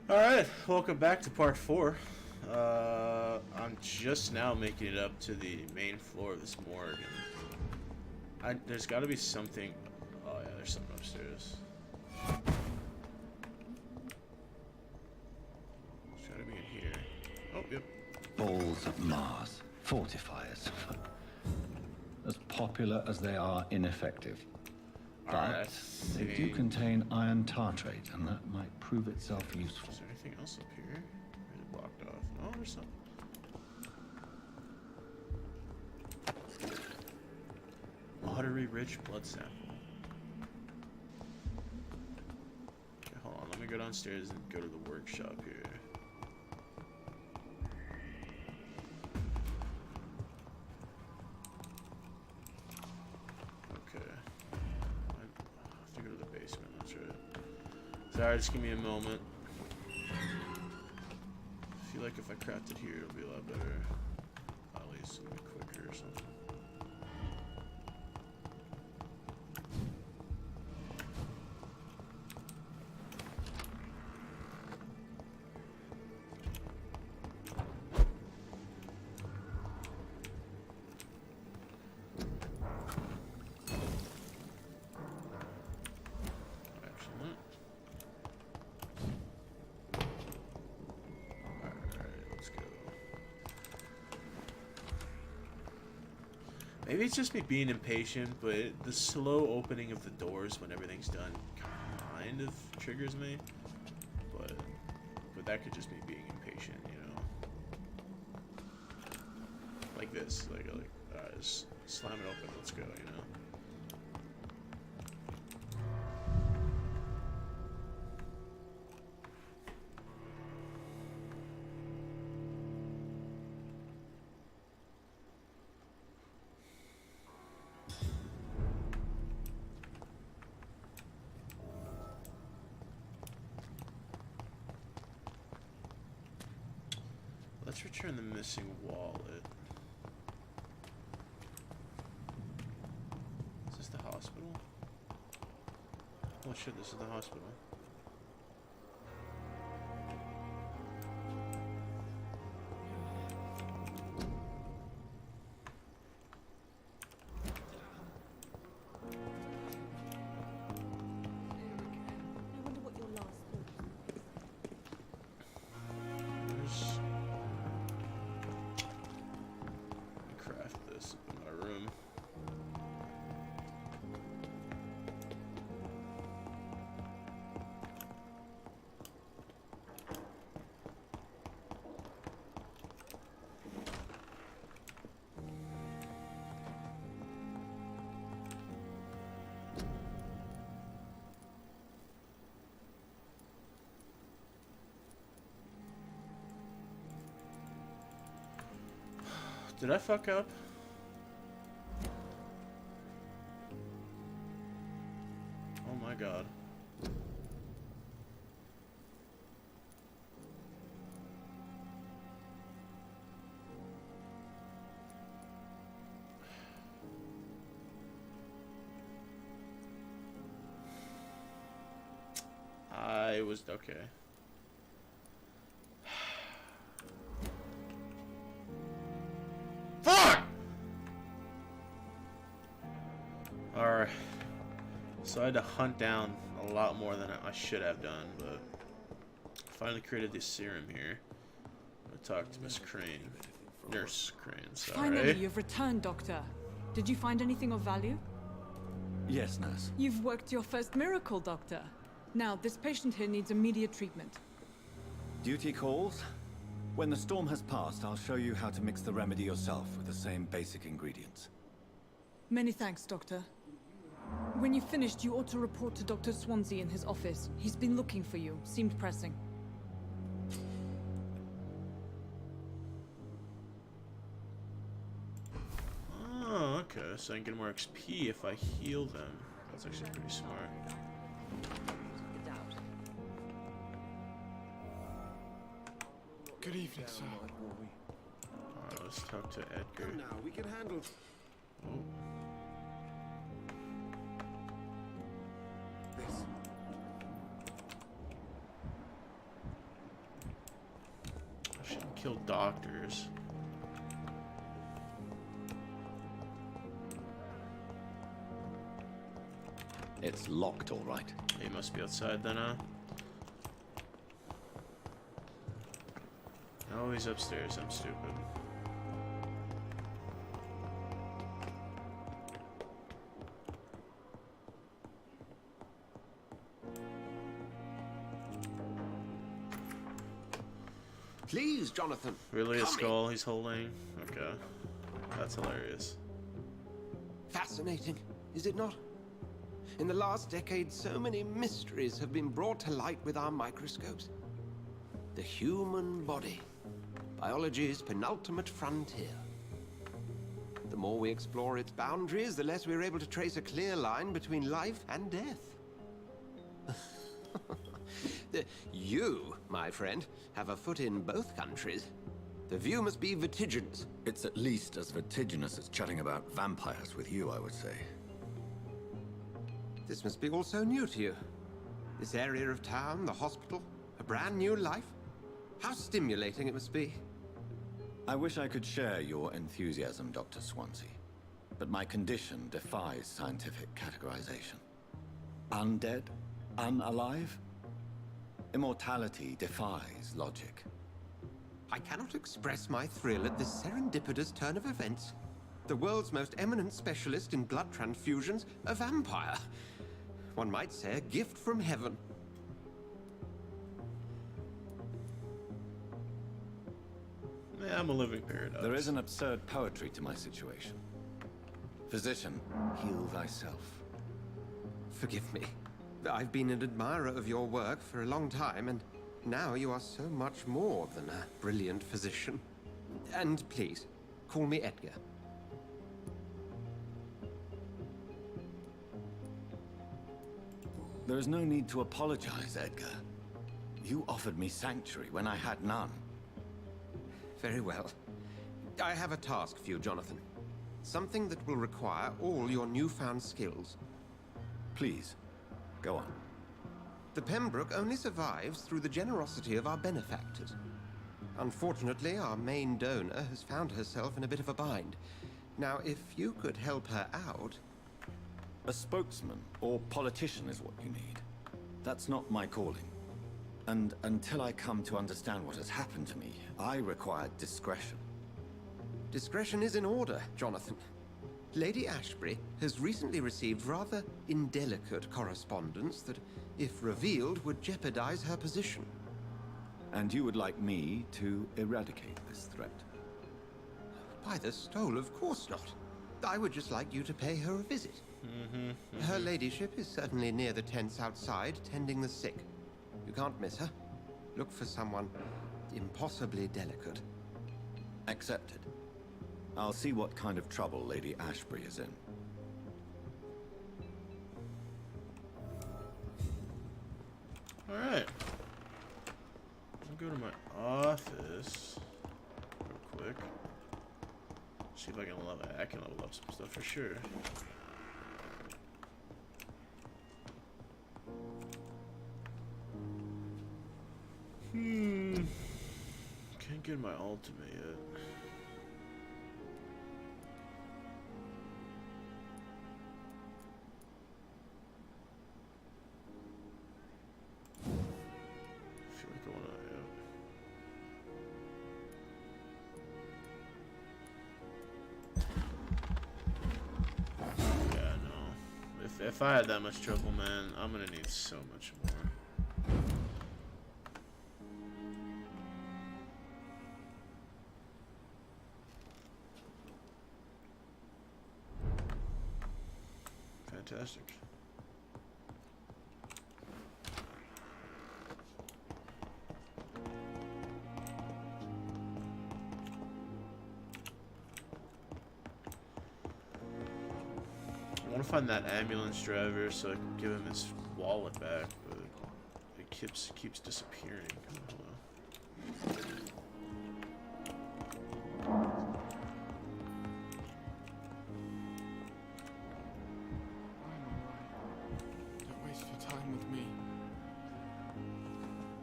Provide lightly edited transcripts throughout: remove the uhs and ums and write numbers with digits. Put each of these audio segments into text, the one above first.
Alright, welcome back to part 4. I'm just now making it up to the main floor of this morgue. And there's gotta be something. Oh, yeah, there's something upstairs. It's gotta be in here. Oh, yep. Balls of Mars. Fortifiers. As popular as they are ineffective. But they do contain iron tartrate, and that might prove itself useful. Is there anything else up here? Or is it blocked off? No, there's something. Watery-rich blood sample. Okay, hold on. Let me go downstairs and go to the workshop here. Sorry, just give me a moment. I feel like if I craft it here, it'll be a lot better. At least it'll be quicker or something. Maybe it's just me being impatient, but the slow opening of the doors when everything's done kind of triggers me. But that could just be being impatient, you know. Like this, like just slam it open, let's go, you know. Let's return the missing wallet. Is this the hospital? Oh shit, this is the hospital. Did I fuck up? Oh my god. I was okay. Alright, so I had to hunt down a lot more than I should have done, but I finally created this serum here. I'm gonna talk to Miss Crane. Nurse Crane, sorry. Finally, you've returned, Doctor. Did you find anything of value? Yes, nurse. You've worked your first miracle, Doctor. Now, this patient here needs immediate treatment. Duty calls. When the storm has passed, I'll show you how to mix the remedy yourself with the same basic ingredients. Many thanks, Doctor. When you've finished, you ought to report to Dr. Swansea in his office. He's been looking for you. Seemed pressing. Oh, okay. So I can get more XP if I heal them. That's actually pretty smart. Good evening, sir. Alright, let's talk to Edgar. Now we can handle. Oh. This. Kill doctors. It's locked, all right. He must be outside then, huh? Oh, he's upstairs. I'm stupid. Please, Jonathan. Really, a come skull he's holding? Okay. That's hilarious. Fascinating, is it not? In the last decade, so many mysteries have been brought to light with our microscopes. The human body, biology's penultimate frontier. The more we explore its boundaries, the less we're able to trace a clear line between life and death. You, my friend, have a foot in both countries. The view must be vertiginous. It's at least as vertiginous as chatting about vampires with you, I would say. This must be all so new to you. This area of town, the hospital, a brand new life. How stimulating it must be. I wish I could share your enthusiasm, Dr. Swansea. But my condition defies scientific categorization. Undead? Unalive? Immortality defies logic. I cannot express my thrill at this serendipitous turn of events. The world's most eminent specialist in blood transfusions, a vampire. One might say a gift from heaven. Yeah, I'm a living paradox. There is an absurd poetry to my situation. Physician, heal thyself. Forgive me. I've been an admirer of your work for a long time, and now you are so much more than a brilliant physician. And please, call me Edgar. There is no need to apologize, Edgar. You offered me sanctuary when I had none. Very well. I have a task for you, Jonathan. Something that will require all your newfound skills. Please, go on. The Pembroke only survives through the generosity of our benefactors. Unfortunately, our main donor has found herself in a bit of a bind. Now, if you could help her out... A spokesman or politician is what you need. That's not my calling. And until I come to understand what has happened to me, I require discretion. Discretion is in order, Jonathan. Lady Ashbury has recently received rather indelicate correspondence that, if revealed, would jeopardize her position. And you would like me to eradicate this threat? By the stole, of course not. I would just like you to pay her a visit. Her ladyship is certainly near the tents outside, tending the sick. You can't miss her. Look for someone impossibly delicate. Accepted. I'll see what kind of trouble Lady Ashbury is in. Alright. I'll go to my office real quick. See if I can level up some stuff for sure. Can't get my ultimate yet. I feel like I wanna, yeah, no. If I had that much trouble, man, I'm gonna need so much more. Fantastic. I want to find that ambulance driver so I can give him his wallet back, but it keeps disappearing. Hello. Don't waste your time with me.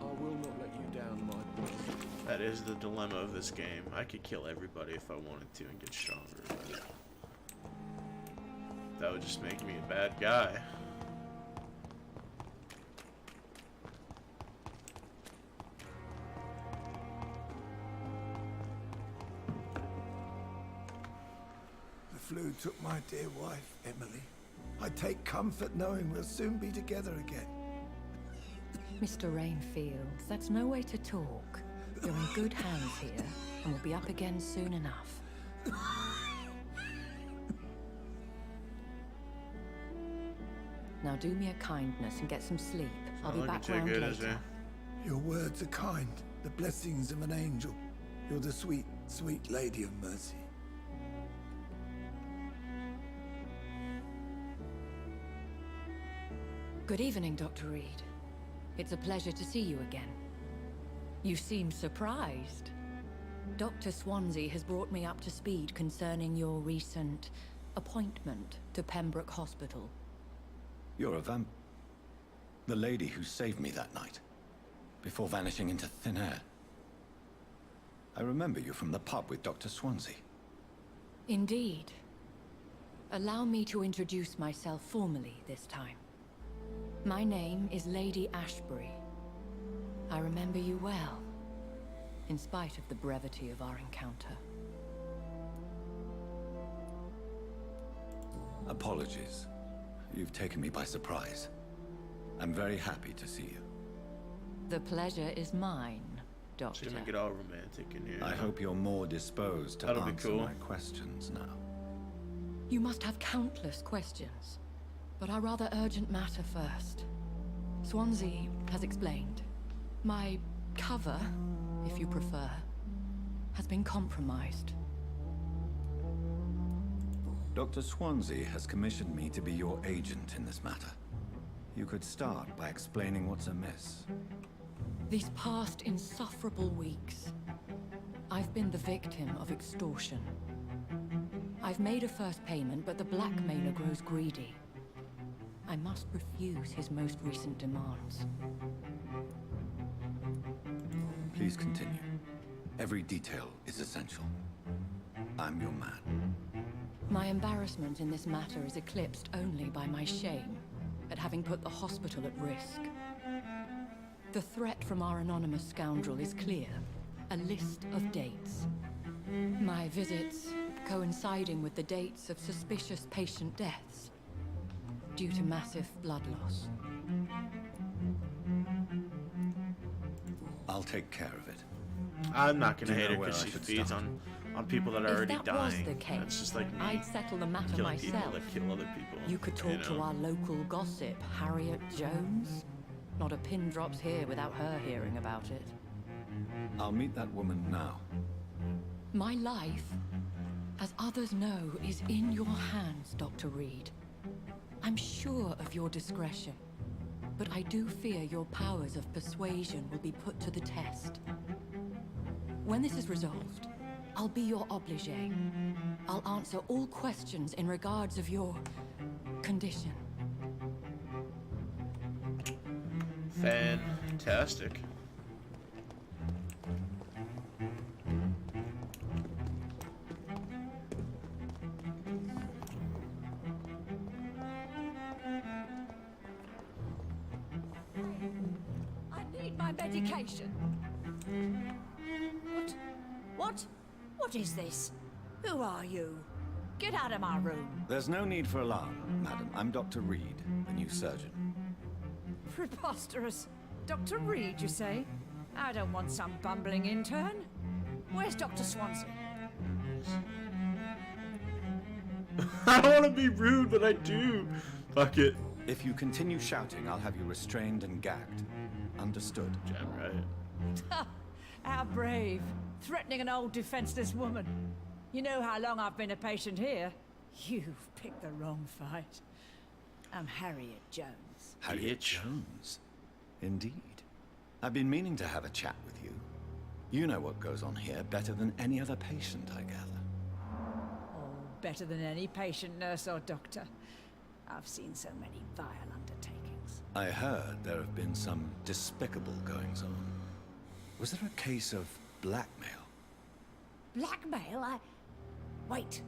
I will not let you down, my boy. That is the dilemma of this game. I could kill everybody if I wanted to and get stronger, but that would just make me a bad guy. The flu took my dear wife, Emily. I take comfort knowing we'll soon be together again. Mr. Rainfield, that's no way to talk. You're in good hands here, and we'll be up again soon enough. Now do me a kindness and get some sleep. I'll be back round later. Your words are kind, the blessings of an angel. You're the sweet, sweet Lady of Mercy. Good evening, Dr. Reed. It's a pleasure to see you again. You seem surprised. Dr. Swansea has brought me up to speed concerning your recent appointment to Pembroke Hospital. You're a the lady who saved me that night, before vanishing into thin air. I remember you from the pub with Dr. Swansea. Indeed. Allow me to introduce myself formally this time. My name is Lady Ashbury. I remember you well, in spite of the brevity of our encounter. Apologies. You've taken me by surprise. I'm very happy to see you. The pleasure is mine, Doctor. She's gonna get all romantic in here. I hope you're more disposed to That'll be answer cool. my questions now. You must have countless questions, but our rather urgent matter first. Swansea has explained. My cover, if you prefer, has been compromised. Dr. Swansea has commissioned me to be your agent in this matter. You could start by explaining what's amiss. These past insufferable weeks, I've been the victim of extortion. I've made a first payment, but the blackmailer grows greedy. I must refuse his most recent demands. Please continue. Every detail is essential. I'm your man. My embarrassment in this matter is eclipsed only by my shame at having put the hospital at risk. The threat from our anonymous scoundrel is clear. A list of dates. My visits coinciding with the dates of suspicious patient deaths due to massive blood loss. I'll take care of it. I'm not gonna Do you hate know her where because I she should feeds start? on people that are If already that dying. was the case, That's just like me I'd settle the matter killing people myself. that kill other people. You could talk to know? our local gossip, Harriet Jones. Not a pin drops here without her hearing about it. I'll meet that woman now. My life, as others know, is in your hands, Dr. Reed. I'm sure of your discretion, but I do fear your powers of persuasion will be put to the test. When this is resolved, I'll be your obligé. I'll answer all questions in regards of your condition. Fantastic. I need my medication. What is this? Who are you? Get out of my room. There's no need for alarm, madam. I'm Dr. Reed, the new surgeon. Preposterous. Dr. Reed, you say? I don't want some bumbling intern. Where's Dr. Swansea? I don't want to be rude, but I do. Fuck it. If you continue shouting, I'll have you restrained and gagged. Understood? Damn right. How brave. Threatening an old defenseless woman. You know how long I've been a patient here? You've picked the wrong fight. I'm Harriet Jones. Harriet Bitch. Jones. Indeed. I've been meaning to have a chat with you. You know what goes on here better than any other patient, I gather. Oh, better than any patient, nurse, or doctor. I've seen so many vile undertakings. I heard there have been some despicable goings-on. Was there a case of blackmail. Blackmail? Wait.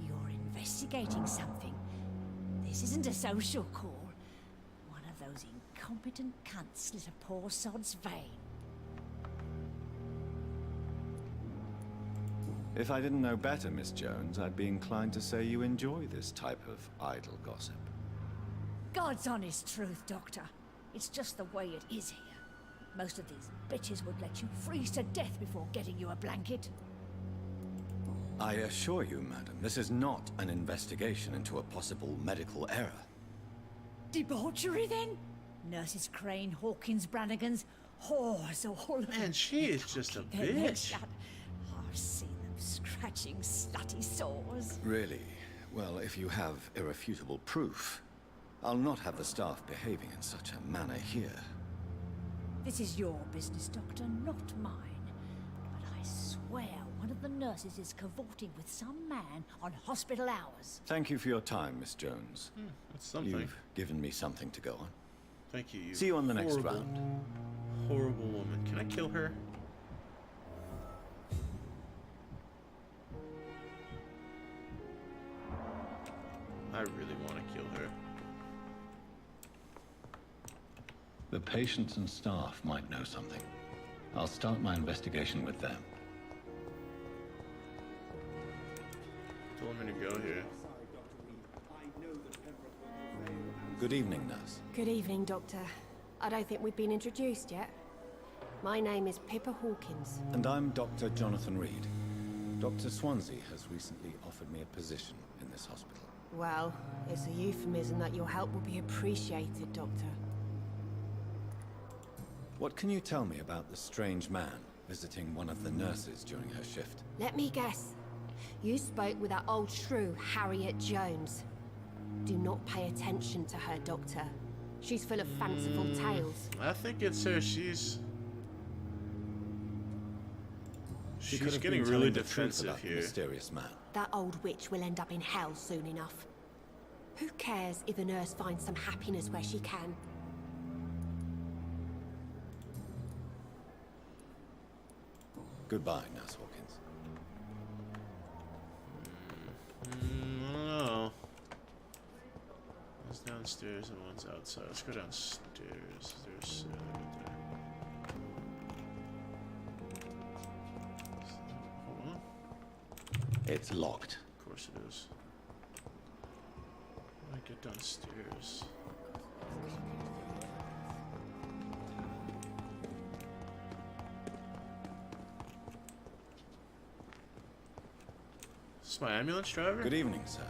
You're investigating something. This isn't a social call. One of those incompetent cunts slit a poor sod's vein. If I didn't know better, Miss Jones, I'd be inclined to say you enjoy this type of idle gossip. God's honest truth, Doctor. It's just the way it is here. Most of these bitches would let you freeze to death before getting you a blanket. I assure you, madam, this is not an investigation into a possible medical error. Debauchery, then? Nurses Crane, Hawkins, Brannigans, whores, all of them. Man, she is just a Keep their legs bitch. shut. I've seen them scratching slutty sores. Really? Well, if you have irrefutable proof, I'll not have the staff behaving in such a manner here. This is your business, Doctor, not mine. But I swear one of the nurses is cavorting with some man on hospital hours. Thank you for your time, Miss Jones. That's something. You've given me something to go on. Thank you. See you on the next horrible, round. Horrible woman. Can I kill her? I really want to kill her. The patients and staff might know something. I'll start my investigation with them. Told me to go here. Good evening, nurse. Good evening, Doctor. I don't think we've been introduced yet. My name is Pippa Hawkins. And I'm Dr. Jonathan Reed. Dr. Swansea has recently offered me a position in this hospital. Well, it's a euphemism that your help will be appreciated, Doctor. What can you tell me about the strange man visiting one of the nurses during her shift? Let me guess. You spoke with that old shrew, Harriet Jones. Do not pay attention to her, Doctor. She's full of fanciful tales. I think it's her. She's could have getting been really telling the truth defensive about the here. mysterious man. That old witch will end up in hell soon enough. Who cares if the nurse finds some happiness where she can? Goodbye, Nurse Hawkins. I don't know. One's downstairs and one's outside. Let's go downstairs. Is there a cell right there? Hold on. It's locked. Of course it is. How do I get downstairs? Is this my ambulance driver? Good evening, sir.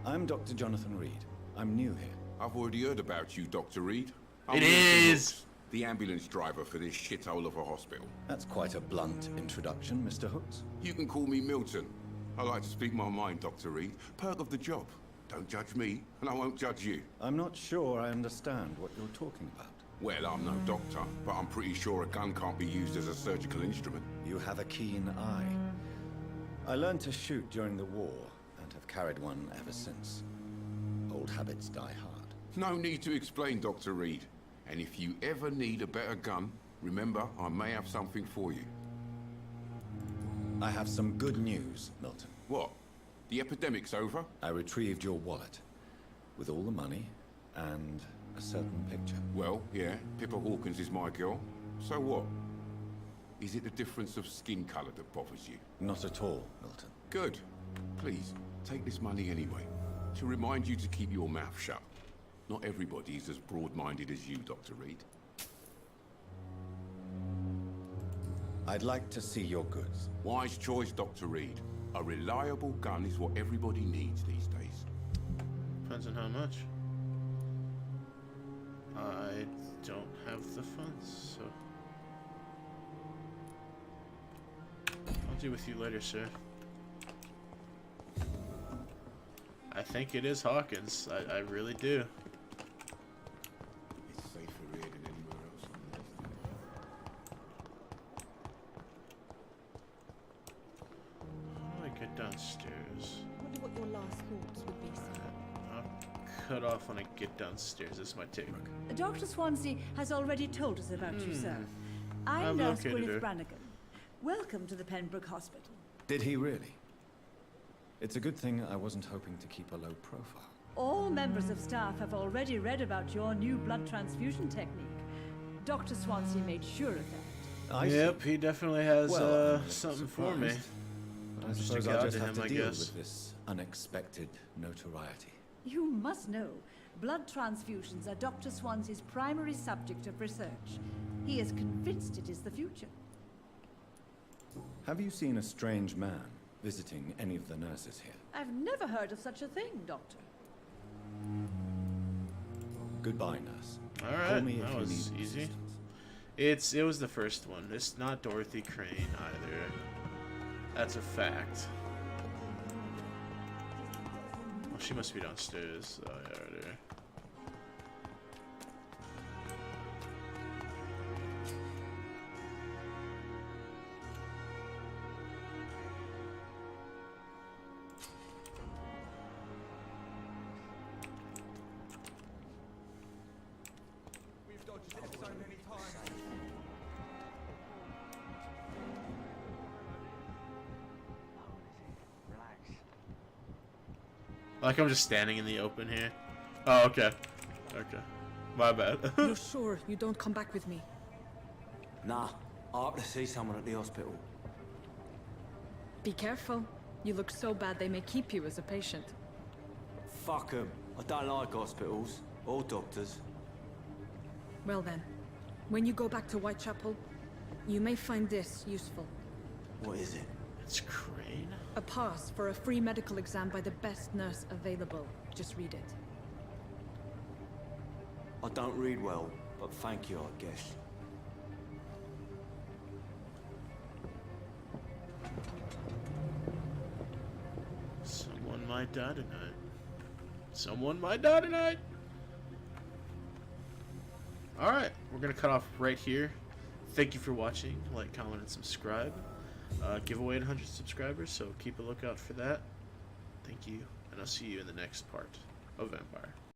I'm Dr. Jonathan Reed. I'm new here. I've already heard about you, Dr. Reed. I'm It Milton is! Hooks, the ambulance driver for this shithole of a hospital. That's quite a blunt introduction, Mr. Hooks. You can call me Milton. I like to speak my mind, Dr. Reed. Perk of the job. Don't judge me, and I won't judge you. I'm not sure I understand what you're talking about. Well, I'm no doctor, but I'm pretty sure a gun can't be used as a surgical instrument. You have a keen eye. I learned to shoot during the war, and have carried one ever since. Old habits die hard. No need to explain, Dr. Reed. And if you ever need a better gun, remember, I may have something for you. I have some good news, Milton. What? The epidemic's over? I retrieved your wallet, with all the money, and a certain picture. Well, yeah, Pippa Hawkins is my girl. So what? Is it the difference of skin colour that bothers you? Not at all, Milton. Good. Please, take this money anyway. To remind you to keep your mouth shut. Not everybody is as broad-minded as you, Dr. Reed. I'd like to see your goods. Wise choice, Dr. Reed. A reliable gun is what everybody needs these days. Depends on how much. I don't have the funds, so I'll deal with you later, sir. I think it is Hawkins. I really do. It's safer here than anywhere else. How do I get downstairs? I wonder what your last thoughts would be, sir. I'll cut off when I get downstairs. This is my take. Dr. Swansea has already told us about you, sir. I'm I've Nurse located Gwyneth her. Brannigan. Welcome to the Pembroke Hospital. Did he really? It's a good thing I wasn't hoping to keep a low profile. All members of staff have already read about your new blood transfusion technique. Dr. Swansea made sure of that. Yep, he definitely has Well, I'm a little something for me. surprised, But I Just a suppose god I'll just to have him, to I deal guess. with this unexpected notoriety. You must know, blood transfusions are Dr. Swansea's primary subject of research. He is convinced it is the future. Have you seen a strange man visiting any of the nurses here? I've never heard of such a thing, Doctor. Goodbye, nurse. All Call right, me if that you was need easy. assistance. It was the first one. It's not Dorothy Crane either. That's a fact. Well, she must be downstairs. Oh yeah, right there. Like I'm just standing in the open here. Oh, okay. Okay. My bad. You're sure you don't come back with me? Nah, I have to see someone at the hospital. Be careful. You look so bad they may keep you as a patient. Fuck 'em. I don't like hospitals or doctors. Well then, when you go back to Whitechapel, you may find this useful. What is it? It's Crane. A pass for a free medical exam by the best nurse available. Just read it. I don't read well, but thank you, I guess. Someone might die tonight. Someone might die tonight. Alright, we're going to cut off right here. Thank you for watching. Like, comment, and subscribe. Giveaway at 100 subscribers, so keep a lookout for that. Thank you, and I'll see you in the next part of Vampyr.